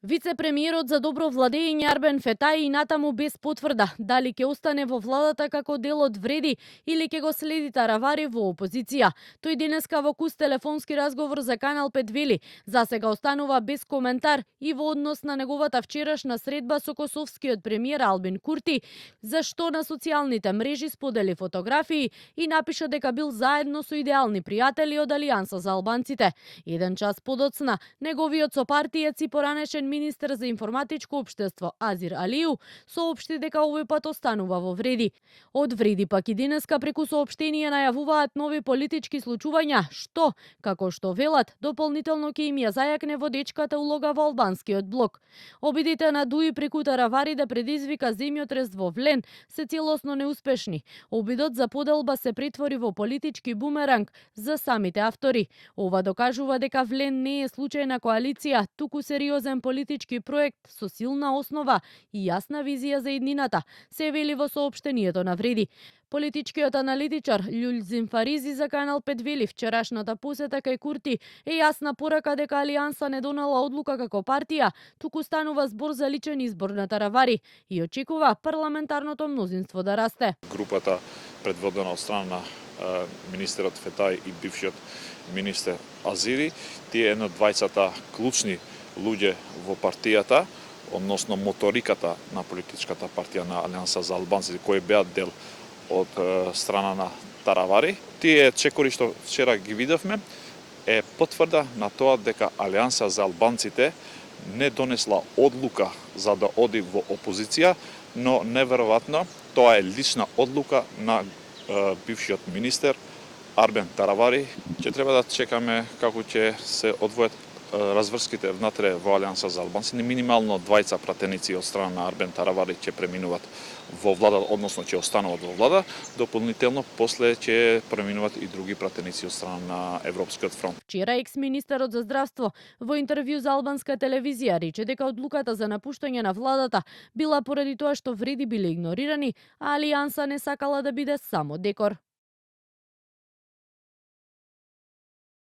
Вице-премиерот за добро владење Арбен Фетај и натаму без потврда дали ќе остане во владата како дел од Вреди или ќе го следи Таравари во опозиција. Тој денеска во куст телефонски разговор за Канал 5 вели, засега останува без коментар и во однос на неговата вчерашна средба со косовскиот премиер Албин Курти, зашто на социјалните мрежи сподели фотографии и напиша дека бил заедно со идеални пријатели од Алијанса за албанците. Еден час подоцна, неговиот сопартиец и поранешен министер за информатичко општество Азир Алију соопшти дека овој пат останува во Вреди. Од Вреди пак и денеска преку соопштение најавуваат нови политички случувања, што, како што велат, дополнително ќе им ја зајакне водечката улога во албанскиот блок. Обидите на Дуи преку Таравари да предизвика земјотрес во Влен се целосно неуспешни. Обидот за поделба се претвори во политички бумеранг за самите автори. Ова докажува дека Влен не е случајна коалиција, туку сериозен политички проект со силна основа и јасна визија за иднината, се вели во соопштението на Вреди. Политичкиот аналитичар Љулј Зинфаризи за Канал 5 вели вчерашната посета кај Курти е јасна порака дека Алијанса не донела одлука како партија, туку станува збор за личен избор на Таравари и очекува парламентарното мнозинство да расте. Групата предводена од страна на министерот Фетај и бившиот министер Азири, тие едно двајцата клучни луѓе во партијата, односно моториката на политичката партија на Алијанса за албанците, кои беа дел од страна на Таравари. Тие чекори што вчера ги видовме е потврда на тоа дека Алијанса за албанците не донесла одлука за да оди во опозиција, но неверојатно тоа е лична одлука на бившиот министер Арбен Таравари. Ќе треба да чекаме како ќе се одвојат разврските внатре во Алијанса за албанци. Минимално двајца пратеници од страна на Арбен Таравари ќе преминуваат во влада, односно ќе остануваат во влада, дополнително после ќе преминуваат и други пратеници од страна на Европскиот фронт. Вчера екс-министерот за здравство во интервју за албанска телевизија рече дека одлуката за напуштање на владата била поради тоа што Вреди биле игнорирани, а Алијанса не сакала да биде само декор.